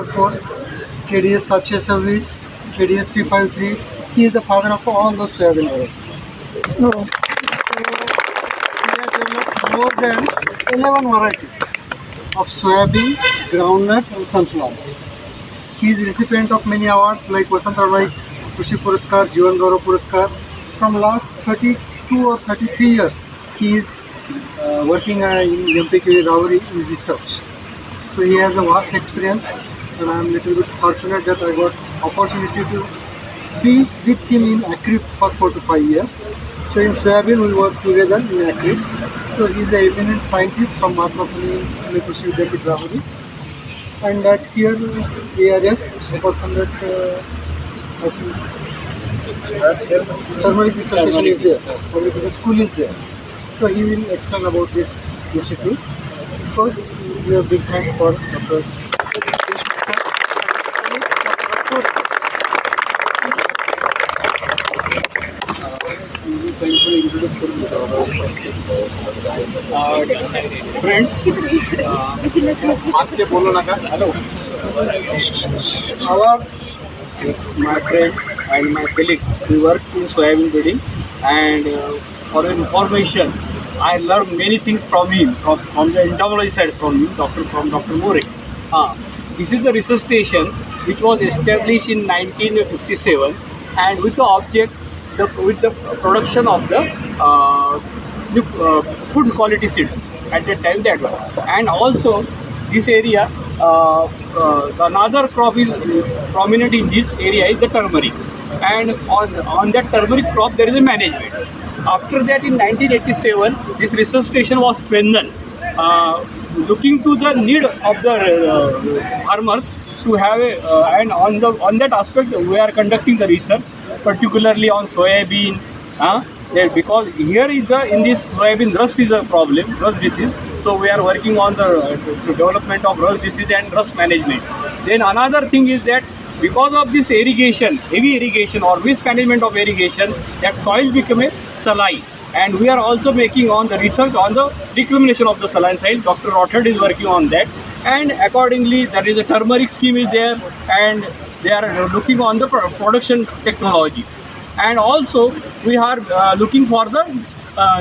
4, KDS 726, KDS 353. He is the father of all those soybean varieties. Oh. He has developed more than 11 varieties of soybean, groundnut and sunflower. He is recipient of many awards like Vasanta Rai Krishi Puraskar, Jivan Gaurav Puraskar. From last 32 or 33 years, he is working in MPKV Rauri in research. So he has a vast experience, and I am little bit fortunate that I got opportunity to be with him in agri for 4 to 5 years. So in soybean we work together in agri. So he is an eminent scientist from Mahatma Phule Krishi Vidyapith Rauri. And that here ARS about 100 I think, turmeric research station is there. The school is there. So he will explain about this institute. First, we have big thanks for Dr. Friends, आपसे बोलो ना का hello आवाज my friend and my colleague, we work in soybean breeding, and for your information, I learned many things from him, from the entomology side from him, Dr. More. This is the research station which was established in 1957, and with the object, with the production of the food quality seeds at that time that was. And also this area, another crop is prominent in this area is the turmeric, and on that turmeric crop there is a management. After that, in 1987, this research station was strengthened, looking to the need of the farmers to have a, and on that aspect we are conducting the research, particularly on soybean. Because here is in this soybean rust is a problem, rust disease. So we are working on the development of rust disease and rust management. Then another thing is that because of this irrigation, heavy irrigation or mismanagement of irrigation, that soil become a saline. And we are also making on the research on the reclamation of the saline soil. Dr. Rothard is working on that. And accordingly, there is a turmeric scheme is there, and they are looking on the production technology. And also we are looking for the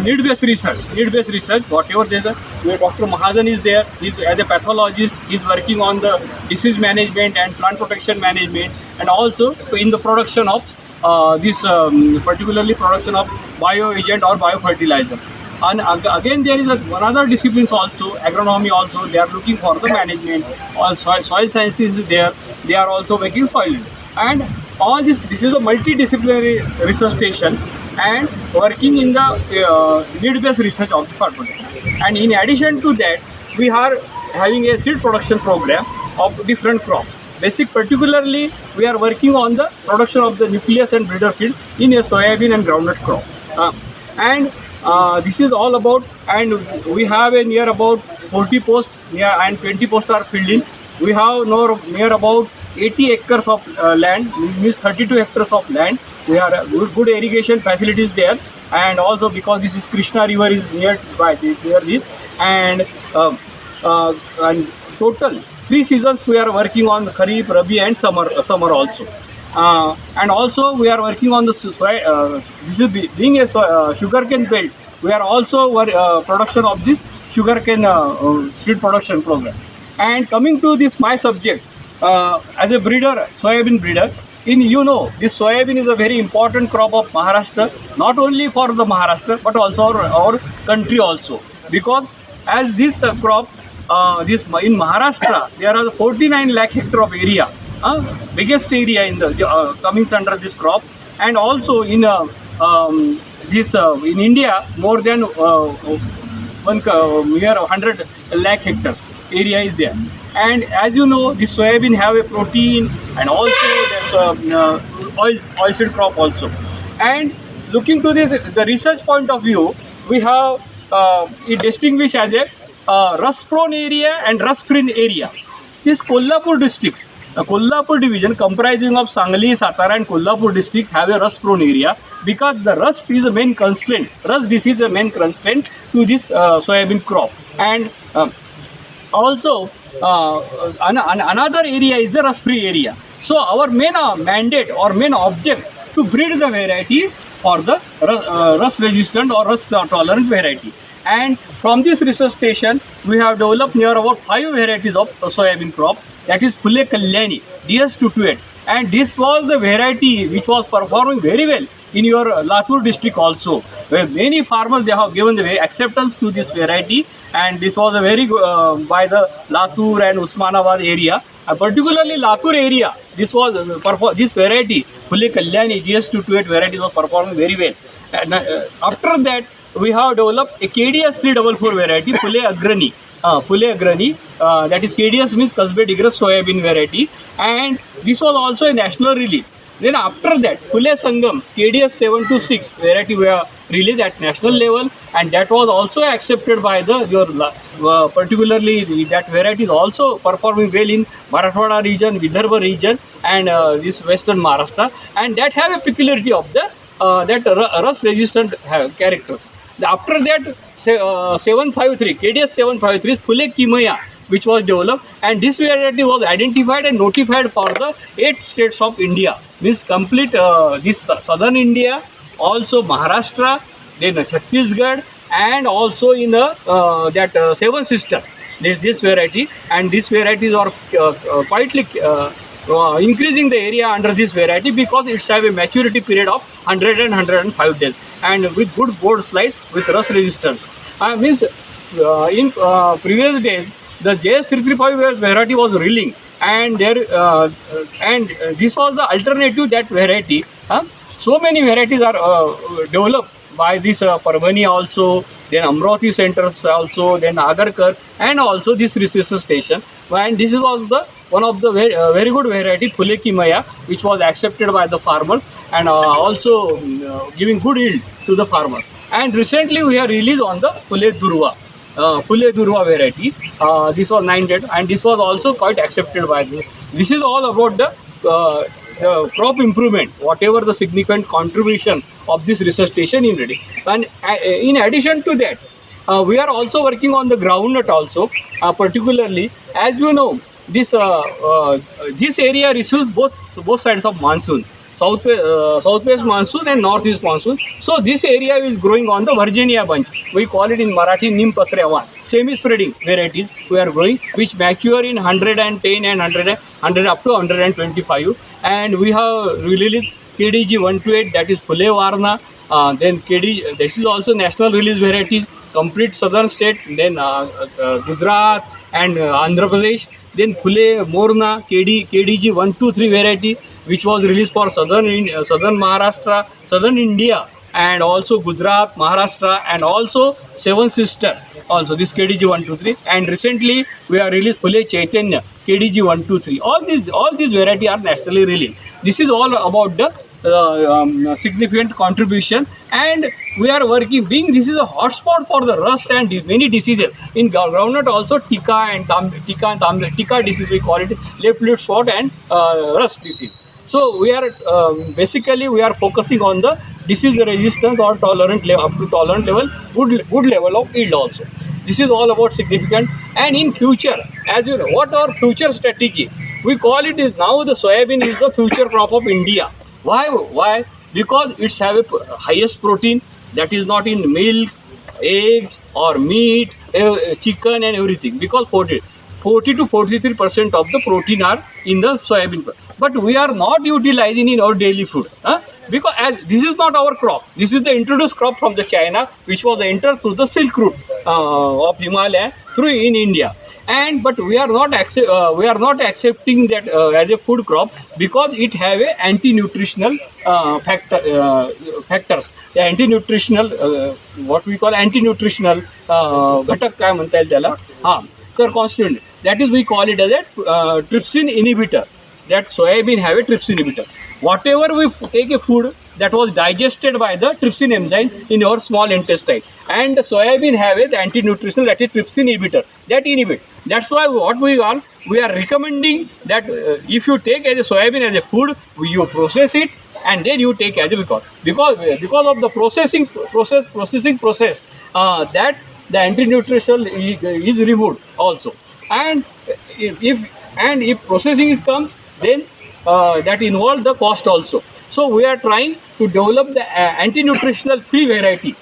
need-based research. Need-based research, whatever there is, where Dr. Mahajan is there, he's as a pathologist, he's working on the disease management and plant protection management, and also in the production of particularly production of bioagent or biofertilizer. And again there is another disciplines also, agronomy also, they are looking for the management, or soil sciences is there, they are also making soil. And all this is a multidisciplinary research station and working in the need-based research of the farmer. And in addition to that, we are having a seed production program of different crops. Particularly, we are working on the production of the nucleus and breeder seed in a soybean and groundnut crop. This is all about, and we have a near about 40 posts and 20 posts are filled in. We have near about 80 acres of land, means 32 hectares of land. We have good irrigation facilities there, and also because this is Krishna river is near this, and total 3 seasons we are working on Kharif, Rabi and summer also. And also we are working on the this is being a sugarcane belt. We are also production of this sugarcane seed production program. And coming to this my subject, as a breeder, soybean breeder, this soybean is a very important crop of Maharashtra, not only for the Maharashtra but also our country also, because as this crop, in Maharashtra there are 49 lakh hectare of area, biggest area in the coming under this crop, and also in in India more than 100 lakh hectare area is there. And as you know, this soybean have a protein, and also there's oil seed crop also. And looking to the research point of view, we have it distinguished as a rust prone area and rust free area. This Kolhapur district, Kolhapur division comprising of Sangli, Satara and Kolhapur district have a rust prone area, because the rust is the main constraint. Rust disease is the main constraint to this soybean crop. And also another area is the rust free area. So our main mandate or main object to breed the variety for the rust resistant or rust tolerant variety. And from this research station, we have developed near about 5 varieties of soybean crop. That is Phule Kalyani, DS228. And this was the variety which was performing very well in your Latur district also, where many farmers they have given the acceptance to this variety. And this was a very by the Latur and Usmanabad area. Particularly Latur area, this was this variety, Phule Kalyani DS228 variety was performing very well. And after that, we have developed a KDS 344 variety, Phule Agrani. That is KDS means kasabe digrus soyabean variety, and this was also a national release. Then after that, Phule Sangam KDS 726 variety were released at national level, and that was also accepted by the particularly that variety is also performing well in Marathwada region, Vidarbha region, and this western Maharashtra, and that have a peculiarity of the rust resistant characters. After that, 753 KDS 753 Phule Kimaya, which was developed, and this variety was identified and notified for the 8 states of India. This complete this southern India, also Maharashtra, then Chhattisgarh, and also in that Seven Sister. This variety, and these varieties are quietly increasing the area under this variety because it's have a maturity period of 100 and 105 days, and with good board slide with rust resistance. Means in previous days the JS335 variety was reeling, and this was the alternative that variety. So many varieties are developed by this Parvani also, then Amravati centers also, then Agarkar, and also this research station. And this was the one of the very good variety Phule Kimaya, which was accepted by the farmers and also giving good yield to the farmers. And recently we have released on the Phule Durva variety. This was 9 days, and this was also quite accepted by the. This is all about the crop improvement, whatever the significant contribution of this research station in ready. And in addition to that, we are also working on the groundnut also, particularly as you know, this area receives both sides of monsoon, southwest monsoon and northeast monsoon. So this area is growing on the Virginia bunch. We call it in Marathi Nim Pasrewan. Semi-spreading varieties we are growing, which mature in 110 and 100 up to 125. And we have released KDG 128, that is Phule Varna. Then KD, this is also national release varieties, complete southern state. Then Gujarat and Andhra Pradesh. Then Phule Morna KDG 123 variety, which was released for southern Maharashtra, southern India, and also Gujarat, Maharashtra, and also Seven Sister. Also this KDG 123, and recently we have released Phule Chaitanya KDG 123. All these varieties are nationally released. This is all about the significant contribution, and we are working. Being this is a hotspot for the rust and many diseases in groundnut also, Tika disease we call it, left leaf spot and rust disease. So we are basically we are focusing on the disease resistance or tolerant level, up to tolerant level, good level of yield also. This is all about significant. And in future, as you know, what our future strategy? We call it is now the soybean is the future crop of India. Why? Because it's have a highest protein that is not in milk, eggs or meat, chicken and everything. Because 40 to 43% of the protein are in the soybean. But we are not utilizing in our daily food. Because as this is not our crop. This is the introduced crop from the China, which was entered through the Silk Route of Himalaya through in India. But we are not accepting that as a food crop because it have a anti-nutritional factors. The anti-nutritional what we call anti-nutritional घटक काय म्हणता येईल त्याला तर constituent, that is we call it as a trypsin inhibitor. That soybean have a trypsin inhibitor. Whatever we take a food that was digested by the trypsin enzyme in our small intestine, and the soybean have a anti-nutritional, that is trypsin inhibitor, that inhibit. That's why what we are recommending that if you take as a soybean as a food, you process it and then you take as a because of the processing process that the anti-nutritional is removed also. And if processing comes, then that involves the cost also. So we are trying to develop the anti-nutritional free variety,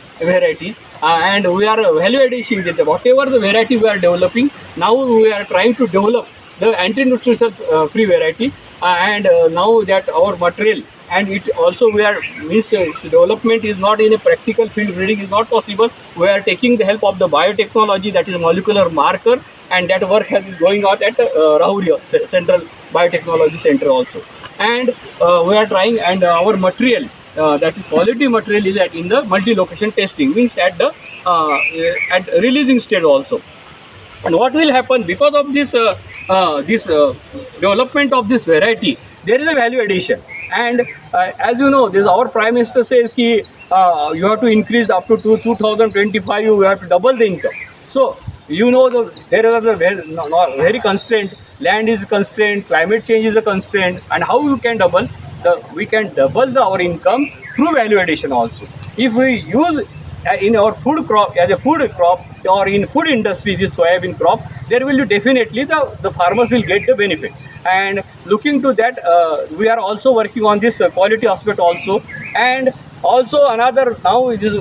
and we are evaluating that whatever the variety we are developing now, we are trying to develop the anti-nutritional free variety, and now that our material, and it also we are its development is not in a practical field breeding is not possible. We are taking the help of the biotechnology, that is molecular marker, and that work has been going on at Rahuri Central Biotechnology Center also. And we are trying, and our material, that is quality material, is in the multi-location testing, means at the at releasing stage also. And what will happen because of this development of this variety? There is a value addition, and as you know, this our Prime Minister says ki, you have to increase up to 2025. You have to double the income. So you know there are the very constraint. Land is constraint. Climate change is a constraint, and how you can double? We can double our income through value addition also. If we use in our food crop, as a food crop, or in food industry, this soyabean crop, there will be definitely the farmers will get the benefit. And looking to that, we are also working on this quality aspect also. And also another, now it is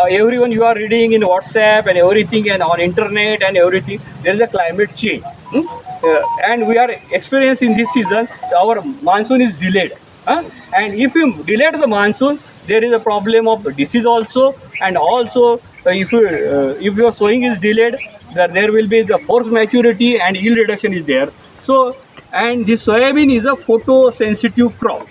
everyone you are reading in WhatsApp and everything, and on internet and everything, there is a climate change. And we are experiencing this season, our monsoon is delayed. And if you delay the monsoon, there is a problem of disease also. And also if your sowing is delayed, there will be the forced maturity and yield reduction is there. So, and this soyabean is a photosensitive crop.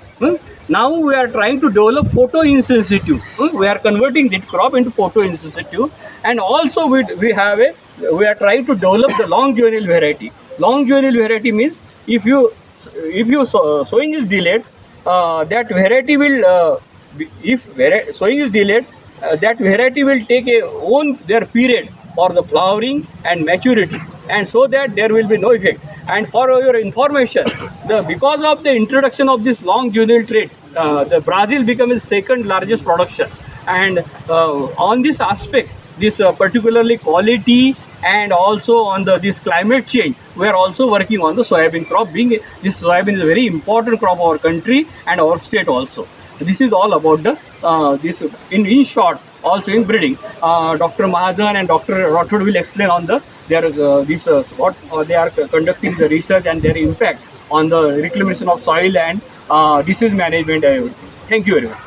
Now we are trying to develop photoinsensitive. We are converting this crop into photoinsensitive, and also we are trying to develop the long juvenile variety. Long juvenile variety means if you sowing is delayed, that variety will sowing is delayed, that variety will take their period for the flowering and maturity, and so that there will be no effect. And for your information, because of the introduction of this long juvenile trait, the Brazil became the second largest production. And on this aspect, this particularly quality, and also on this climate change, we are also working on the soyabean crop. Being this soyabean is a very important crop of our country and our state also. This is all about the this in short. Also in breeding, Dr. Mahajan and Dr. Rathod will explain on what they are conducting the research and their impact on the reclamation of soil and disease management. Thank you very much.